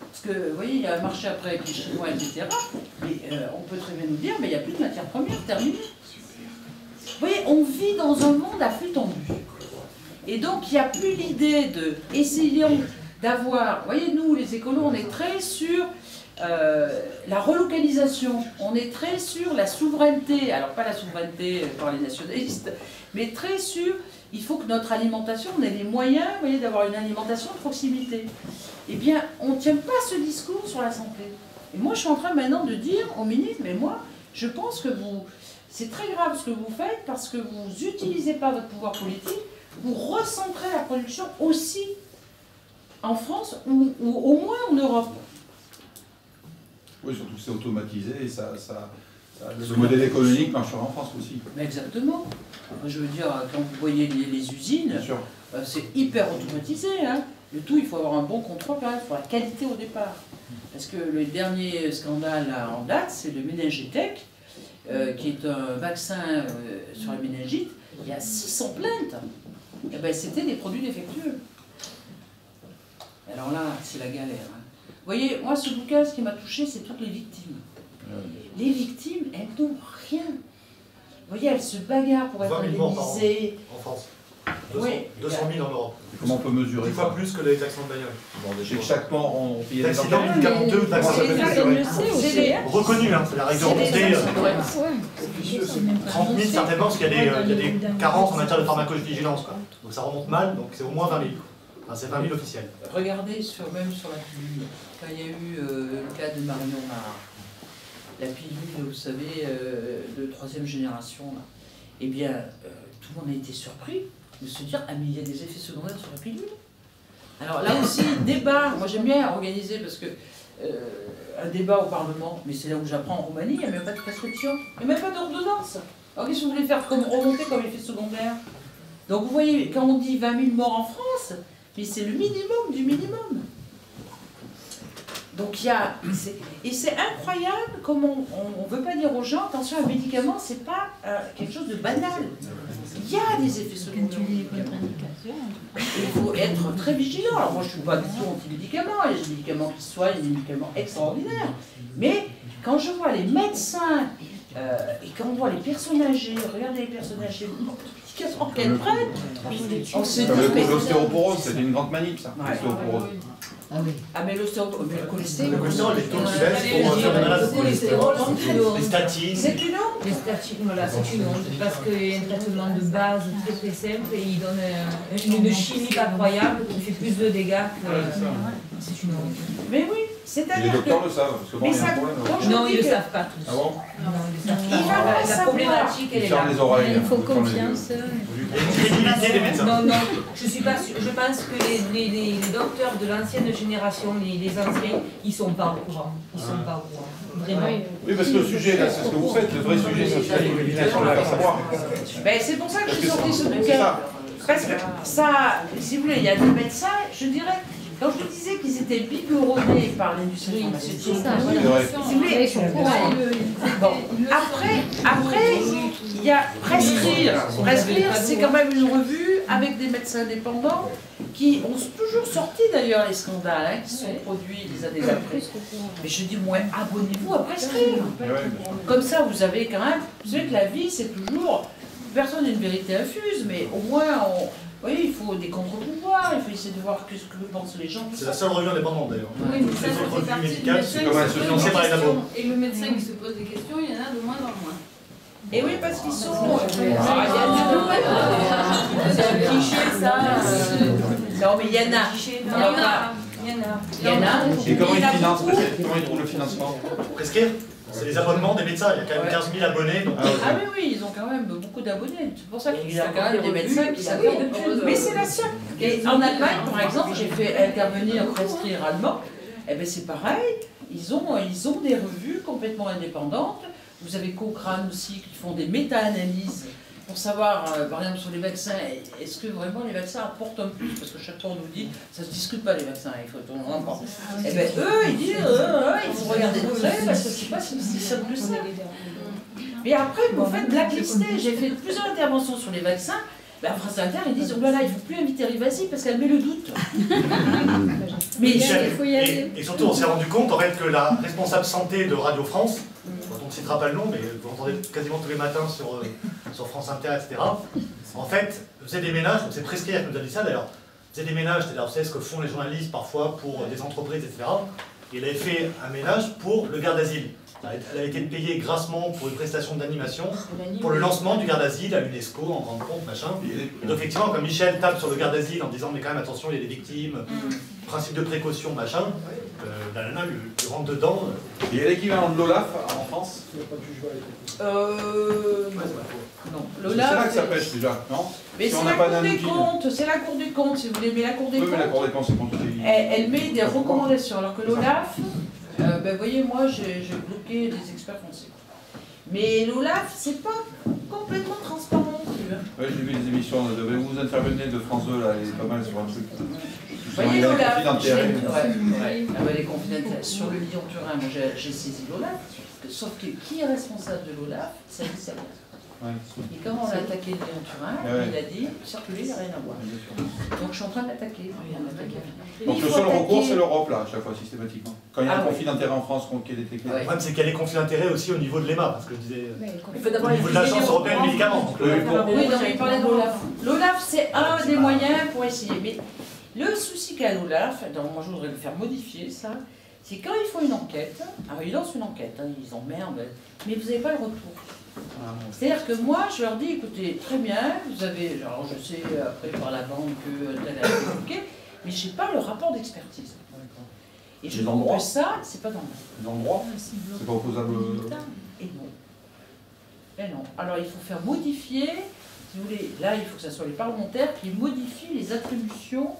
Parce que, vous voyez, il y a un marché après avec les Chinois, etc. Mais on peut très bien nous dire, mais il n'y a plus de matières premières, terminé. Vous voyez, on vit dans un monde à flux tendu. Et donc, il n'y a plus l'idée de essayons d'avoir... Vous voyez, nous, les écolos, on est très sur la relocalisation. On est très sur la souveraineté. Alors, pas la souveraineté par les nationalistes, mais très sur... Il faut que notre alimentation, on ait les moyens, vous voyez, d'avoir une alimentation de proximité. Eh bien, on ne tient pas ce discours sur la santé. Et moi, je suis en train maintenant de dire au ministre, mais moi, je pense que c'est très grave ce que vous faites parce que vous n'utilisez pas votre pouvoir politique, vous recentrez la production aussi en France ou au moins en Europe. Oui, surtout que c'est automatisé et le modèle économique marchera en France aussi. Mais exactement. Je veux dire, quand vous voyez les usines, c'est hyper automatisé. Hein. Le tout, il faut avoir un bon contrôle quand même sur la qualité au départ. Parce que le dernier scandale là, en date, c'est le Méningitech, qui est un vaccin sur la méningite. Il y a 600 plaintes. Et ben, c'était des produits défectueux. Alors là, c'est la galère. Hein. Vous voyez, moi, ce bouquin, ce qui m'a touché, c'est toutes les victimes. Les victimes, elles n'ont rien. Vous voyez, elles se bagarrent pour être indemnisées. En France. 200 000 en Europe. Comment on peut mesurer 10 fois plus que les accidents de bagnole. Et chaque mort, on payait des L'accident médicamenté, reconnu, hein, c'est la règle remontée. 30 000 certainement, parce qu'il y a des carences en matière de pharmacovigilance. Quoi. Donc ça remonte mal, donc c'est au moins 20 000. Enfin, c'est 20 000 officiels. Regardez même sur la pilule, quand il y a eu le cas de Marion Marat, la pilule, vous savez, de 3e génération, là, eh bien, tout le monde a été surpris de se dire, ah mais il y a des effets secondaires sur la pilule. Alors là aussi, débat, moi j'aime bien organiser parce que un débat au Parlement, mais c'est là où j'apprends en Roumanie, il n'y a même pas de prescription, il n'y a même pas d'ordonnance. Alors qu'est-ce que vous voulez faire comme remonter comme effet secondaire? Donc vous voyez, quand on dit 20 000 morts en France, mais c'est le minimum du minimum. Donc il y a... Et c'est incroyable comment on ne veut pas dire aux gens, attention, un médicament, c'est pas quelque chose de banal. Il y a des effets secondaires. Il faut être très vigilant. Alors moi je ne suis pas du tout anti-médicaments, il y a des médicaments qui soignent, des médicaments extraordinaires. Mais quand je vois les médecins, et quand on voit les personnes âgées, regardez les personnes âgées, les médicaments qu'elles prennent, on se dit... L'ostéoporose, c'était une grande manip ça, l'ostéoporose. Ah oui. Ah mais l'ostéoporose, le cholestérol. Le cholestérol, les taux qui baissent pour faire des malades. Les statines. C'est une honte. Les statines, voilà, c'est une honte. Parce qu'il y a un traitement de base très très simple et il donne une chimie incroyable qui fait plus de dégâts que... C'est une honte. Mais oui, c'est-à-dire les docteurs le savent, parce que bon, il y a un problème. Non, ils ne le savent pas tous. Ah bon? Non, ils le savent pas. La problématique, elle est là. Les oreilles, il faut confiance. Crédibilité des médecins. Non, non, je suis pas sûre. Je pense que les docteurs de l'ancienne génération, les anciens, ils ne sont pas au courant. Ils ne sont pas au courant. Vraiment. Oui, parce que le sujet, là, c'est ce que vous faites. Le vrai sujet, c'est la l'élimination, on ne va pas savoir. Ben, c'est pour ça que j'ai sorti ce bouquin. Parce que ça, si vous voulez, il y a des médecins, je dirais, quand je vous disais qu'ils étaient biberonnés par l'industrie pharmaceutique, si vous voulez, bon, après, il y a prescrire. Prescrire, c'est quand même une revue avec des médecins indépendants qui ont toujours sorti d'ailleurs les scandales hein, qui sont produits les années après. Mais je dis, moi, abonnez-vous à prescrire. Comme ça, vous avez quand même, vous savez que la vie, c'est toujours, personne n'a une vérité infuse, mais au moins, vous voyez, il faut des contre-pouvoirs, il faut essayer de voir ce que pensent les gens. C'est la seule revue indépendante d'ailleurs. Oui, mais ça fait partie du médecin qui se pose des questions. Et le médecin qui se pose des questions, il y en a de moins en moins. Et oui, parce qu'ils sont... C'est un cliché, ça. Non, mais il y en a. Il y en a. Et comment ils financent? Comment ils trouvent le financement? Prescrire, c'est les abonnements des médecins. Il y a quand même 15 000 abonnés. Donc... Ah oui, oui, ils ont quand même beaucoup d'abonnés. C'est pour ça qu'il y a quand même des médecins qui s'abonnent. Mais c'est la seule. Et en Allemagne, par exemple, j'ai fait intervenir prescrire allemand. Eh bien, c'est pareil. Ils ont des revues complètement indépendantes. Vous avez Cochrane aussi qui font des méta-analyses pour savoir, par exemple, sur les vaccins, est-ce que vraiment les vaccins apportent un plus? Parce que chaque fois on nous dit, ça ne se discute pas les vaccins, il faut qu'on en parle. Et bien eux, ils disent, il faut regarder de près parce que je ne sais pas si ça plus ça. Mais après, vous faites blacklister. J'ai fait plusieurs interventions sur les vaccins. Ben, France Inter, ils disent, oh là là, il ne faut plus inviter Rivasi parce qu'elle met le doute. Mais il faut y aller. Et surtout, on s'est rendu compte en fait que la responsable santé de Radio France, dont on ne citera pas le nom, mais vous l'entendez quasiment tous les matins sur France Inter, etc., en fait, faisait des ménages, donc c'est Prescrire qui nous a dit ça d'ailleurs, faisait des ménages, c'est-à-dire vous savez ce que font les journalistes parfois pour des entreprises, etc., et il avait fait un ménage pour le garde d'asile. Elle a été payée grassement pour une prestation d'animation pour le lancement du garde d'asile à l'UNESCO en grande pompe, machin. Et donc effectivement, quand Michel tape sur le garde d'asile en disant mais quand même attention, il y a des victimes, principe de précaution, machin, la nana lui rentre dedans. Il y a l'équivalent de l'OLAF en France? Non. C'est là que ça pêche déjà, non? Mais c'est la Cour des comptes, c'est la Cour des comptes si vous voulez, mais la Cour des comptes, la Cour des comptes, c'est contre elle met des recommandations, alors que l'OLAF, ben voyez, moi j'ai bloqué des experts français. Mais l'OLAF, c'est pas complètement transparent non plus. Hein. Oui, j'ai vu les émissions, vous intervenez de France 2, là, elle est pas mal sur un truc. Vous voyez, Olaf, les conflits d'intérêts. Sur le Lyon-Turin, moi j'ai saisi l'Olaf, sauf que qui est responsable de l'Olaf? C'est le service. Et quand on a attaqué le Lyon-Turin, il a dit circuler, il n'y a rien à voir. Donc je suis en train de l'attaquer. Donc le seul recours, c'est l'Europe, là, à chaque fois, systématiquement. Quand il y a un conflit d'intérêt en France qui est détecté. Le problème, c'est qu'il y a des conflits d'intérêts aussi au niveau de l'EMA, parce que je disais. Il faut d'abord au niveau de l'Agence européenne des médicaments. Oui, non, mais il parlait de l'Olaf. L'Olaf, c'est un des moyens pour essayer. Mais le souci qu'a l'Olaf, moi je voudrais le faire modifier, ça, c'est quand ils font une enquête, alors ils lancent une enquête, ils emmerdent, mais vous n'avez pas le retour. C'est-à-dire que moi, je leur dis, écoutez, très bien, vous avez, alors je sais après par la banque que tel a été bloqué, mais je n'ai pas le rapport d'expertise. Et je trouve que ça, c'est pas dans le droit. C'est pas opposable. Et non. Et non. Alors il faut faire modifier, si vous voulez, là il faut que ce soit les parlementaires qui modifient les attributions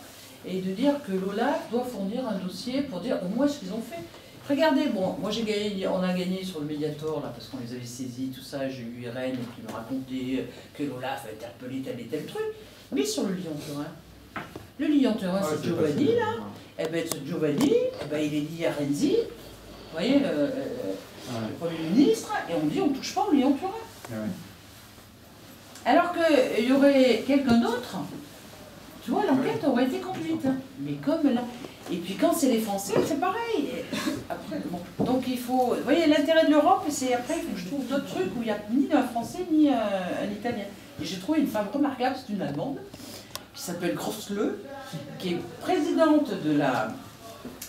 et de dire que l'OLAF doit fournir un dossier pour dire au moins ce qu'ils ont fait. Regardez, bon, moi j'ai gagné, on a gagné sur le Mediator, là, parce qu'on les avait saisis, tout ça, j'ai eu Irène qui me racontait que l'Olaf a interpellé tel et tel truc. Mais sur le Lyon-Turin, le Lyon-Turin, c'est Giovanni, là, eh ben ce Giovanni, eh ben, il est dit à Renzi, vous voyez, le Premier ministre, et on dit on ne touche pas au Lyon-Turin. Alors qu'il y aurait quelqu'un d'autre, tu vois, l'enquête aurait été conduite. Mais comme là. Et puis quand c'est les Français, c'est pareil. Après, bon. Donc il faut. Vous voyez, l'intérêt de l'Europe, c'est après, il faut que je trouve d'autres trucs où il n'y a ni un Français ni un Italien. Et j'ai trouvé une femme remarquable, c'est une Allemande, qui s'appelle Grossle, qui est présidente de la.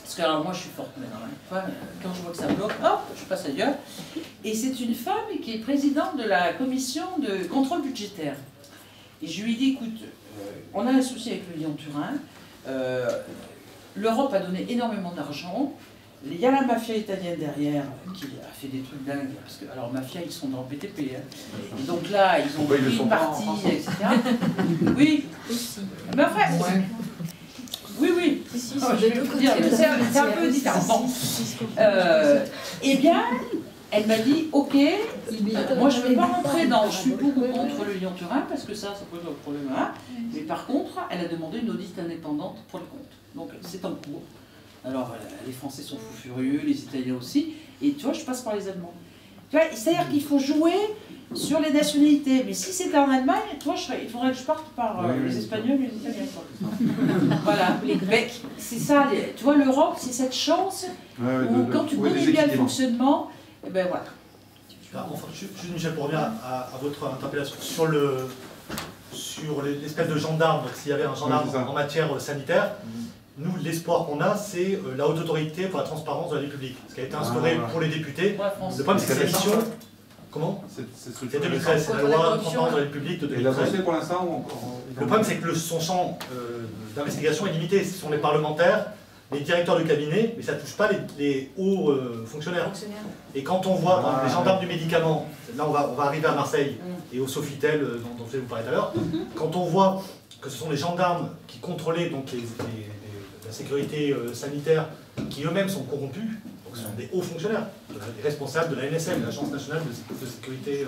Parce que alors moi je suis forte maintenant, quand je vois que ça bloque, hop, je passe ailleurs. Et c'est une femme qui est présidente de la commission de contrôle budgétaire. Et je lui dis, écoute, on a un souci avec le Lyon-Turin, l'Europe a donné énormément d'argent, il y a la mafia italienne derrière qui a fait des trucs dingues, parce que, alors mafia ils sont dans le BTP, hein. Et donc là ils ont pris une partie, etc. Oui, mais enfin, oui, je vais vous dire, c'est un peu différent. Bon. Eh bien, elle m'a dit, ok, moi je ne vais pas rentrer dans je suis pour ou contre le Lyon-Turin, parce que ça pose un problème là. Mais par contre, elle a demandé une audite indépendante pour le compte. Donc c'est en cours. Alors les Français sont fous furieux, les Italiens aussi, et tu vois, je passe par les Allemands. C'est-à-dire qu'il faut jouer sur les nationalités, mais si c'était en Allemagne, toi, il faudrait que je parte par les Espagnols et les Italiens. Voilà, les Grecs. C'est ça, tu vois, l'Europe, c'est cette chance où quand tu connais bien le fonctionnement, et ben voilà. Enfin, juste Michel, pour revenir à votre interpellation sur l'espèce de gendarme, donc s'il y avait un gendarme en matière sanitaire, nous, l'espoir qu'on a, c'est la haute autorité pour la transparence de la vie publique, ce qui a été instauré pour les députés. Le problème, c'est que cette mission... Comment? C'est 2013, c'est la loi de transparence de la vie publique de 2013. Et pour l'instant, le problème, c'est que son champ d'investigation est limité. Ce sont les parlementaires, les directeurs de cabinet, mais ça ne touche pas les hauts fonctionnaires. Et quand on voit dans les gendarmes du médicament, là on va arriver à Marseille et au Sofitel dont je vais vous parler tout à l'heure, quand on voit que ce sont les gendarmes qui contrôlaient donc la sécurité sanitaire, qui eux-mêmes sont corrompus, donc ce sont des hauts fonctionnaires, des responsables de la NSM, l'Agence nationale de sécurité.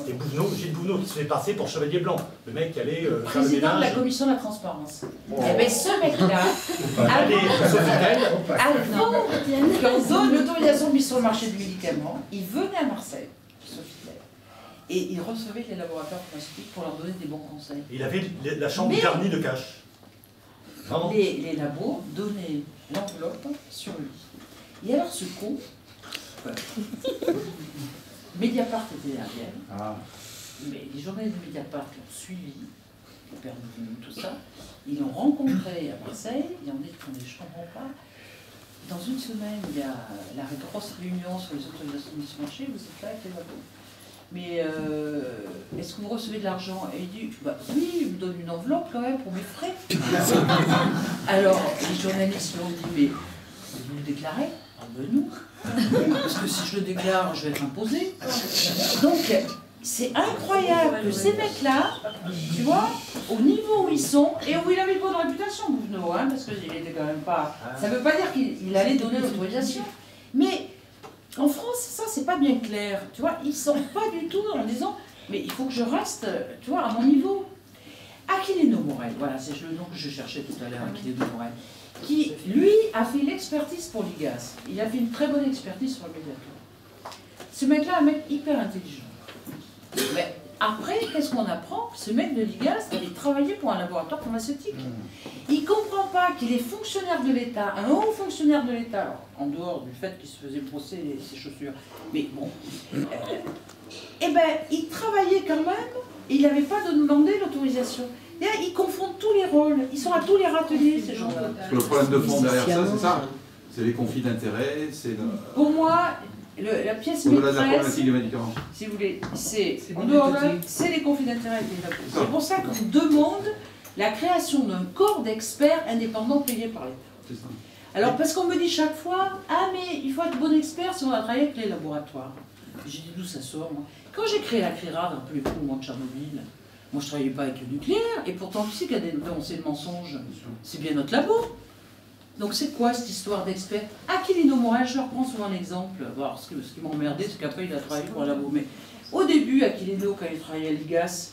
Et Bouvenot, Gilles Bouvenot, qui se fait passer pour chevalier blanc, le mec qui allait faire le président de la commission de la transparence. Et bien ce mec-là, quand on donne l'autorisation de mise sur le marché du médicament, il venait à Marseille, Sofitel, et il recevait les laboratoires pharmaceutiques pour leur donner des bons conseils. Il avait la chambre garnie de cash. Les labos donnaient l'enveloppe sur lui. Et alors ce con, Mediapart était derrière, mais les journalistes de Mediapart l'ont suivi, le père de tout ça, ils l'ont rencontré à Marseille, ils ont dit qu'on je ne comprends pas. Dans une semaine, il y a la grosse réunion sur les autorisations de mise sur le marché, vous êtes là avec les labos. Mais est-ce que vous recevez de l'argent? Et il dit, bah oui, il me donne une enveloppe quand même pour mes frais. Alors, les journalistes lui ont dit, mais vous le déclarez? Ah ben non. Parce que si je le déclare, je vais être imposé. Donc, c'est incroyable que ces mecs-là, tu vois, au niveau où ils sont, et où il avait pas de réputation, Bouvenot, hein, parce qu'il était quand même pas... Ça ne veut pas dire qu'il allait donner l'autorisation. Mais en France, ça, c'est pas bien clair. Tu vois, ils sortent pas du tout en disant, mais il faut que je reste, tu vois, à mon niveau. Aquilino Morel, Morel, voilà, c'est le nom que je cherchais tout à l'heure, Achille Morel, qui, lui, a fait l'expertise pour l'IGAS. Il a fait une très bonne expertise sur le Mediator. Ce mec-là est un mec hyper intelligent. Mais après, qu'est-ce qu'on apprend? Ce mec de l'IGAS avait travaillé pour un laboratoire pharmaceutique. Il ne comprend pas qu'il est fonctionnaire de l'État, un haut fonctionnaire de l'État, en dehors du fait qu'il se faisait brosser ses chaussures. Mais bon, eh ben, il travaillait quand même, et il n'avait pas demandé l'autorisation. Ils confondent tous les rôles, ils sont à tous les râteliers, ces gens-là. Parce que le problème de fond derrière ça, c'est ça. C'est les conflits d'intérêts, c'est le... Pour moi, la pièce au-delà de la maîtresse, problématique des médicaments. si vous voulez, c'est les conflits d'intérêts. C'est pour ça qu'on demande la création d'un corps d'experts indépendants payés par l'État. Alors, parce qu'on me dit chaque fois, ah mais il faut être bon expert si on va travailler avec les laboratoires. J'ai dit d'où ça sort, moi. Quand j'ai créé la CRIRAD, rappelez-vous, au moment de Tchernobyl, moi je ne travaillais pas avec le nucléaire, et pourtant tu sais qu'il y a dénoncé le mensonge, c'est bien notre labo. Donc c'est quoi cette histoire d'expert? Aquilino Morel, je leur prends souvent l'exemple. Alors, ce qui m'a emmerdé, c'est qu'après il a travaillé pour un labo. Mais au début, Aquilino, quand il travaillait à l'IGAS,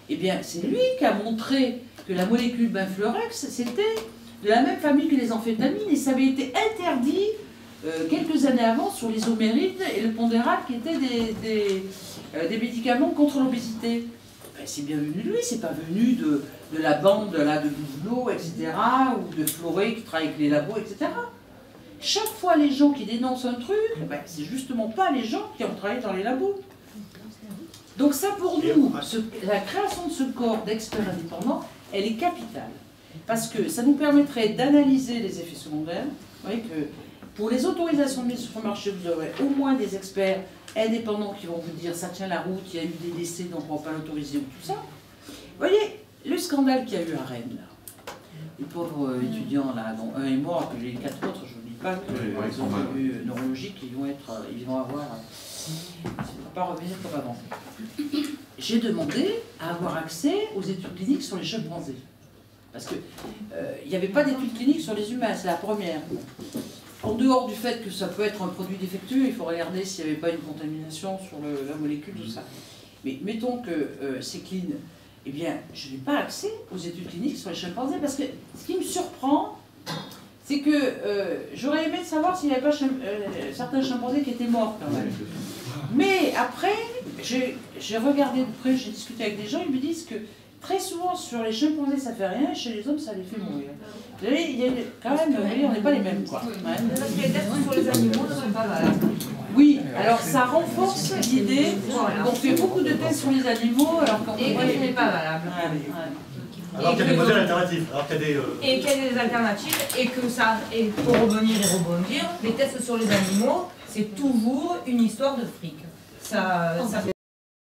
eh bien c'est lui qui a montré que la molécule benfluorex, c'était de la même famille que les amphétamines, et ça avait été interdit quelques années avant sur l'isoméride et le pondérate, qui étaient des médicaments contre l'obésité. Ben, c'est bien venu de lui, c'est pas venu de la bande là, de Douvelot, etc., ou de Floré qui travaille avec les labos, etc. Chaque fois, les gens qui dénoncent un truc, ben, c'est justement pas les gens qui ont travaillé dans les labos. Donc ça, pour nous, la création de ce corps d'experts indépendants, elle est capitale. Parce que ça nous permettrait d'analyser les effets secondaires. Vous voyez que pour les autorisations de mise sur le marché, vous aurez au moins des experts indépendants qui vont vous dire ça tient la route, il y a eu des décès, donc on ne va pas l'autoriser ou tout ça. Vous voyez, le scandale qu'il y a eu à Rennes, là. Les pauvres étudiants, là, dont un est mort, et les 4 autres, je ne vous dis pas qu'ils ont eu neurologiques, ils vont avoir... ça ne va pas revenir comme avant. J'ai demandé à avoir accès aux études cliniques sur les chimpanzés. Parce qu'il n'y avait pas d'études cliniques sur les humains, c'est la première. En dehors du fait que ça peut être un produit défectueux, il faut regarder s'il n'y avait pas une contamination sur la molécule, tout ça. Mais mettons que c'est clean, eh bien, je n'ai pas accès aux études cliniques sur les chimpanzés, parce que ce qui me surprend, c'est que j'aurais aimé savoir s'il n'y avait pas certains chimpanzés qui étaient morts quand même. Mais après, j'ai regardé de près, j'ai discuté avec des gens, ils me disent que très souvent, sur les chimpanzés, ça fait rien, et chez les hommes, ça les fait mourir. Vous voyez, il y a quand même, on n'est pas les mêmes, quoi. Ouais. Parce que les tests sur les animaux ne sont pas valables. Oui, alors ça renforce l'idée qu'on fait beaucoup de tests sur les animaux, alors qu'on et que ce n'est pas valable. Alors qu'il y a des modèles alternatifs. Et qu'il y a des alternatives, et que ça, et pour revenir et rebondir, les tests sur les animaux, c'est toujours une histoire de fric. Ça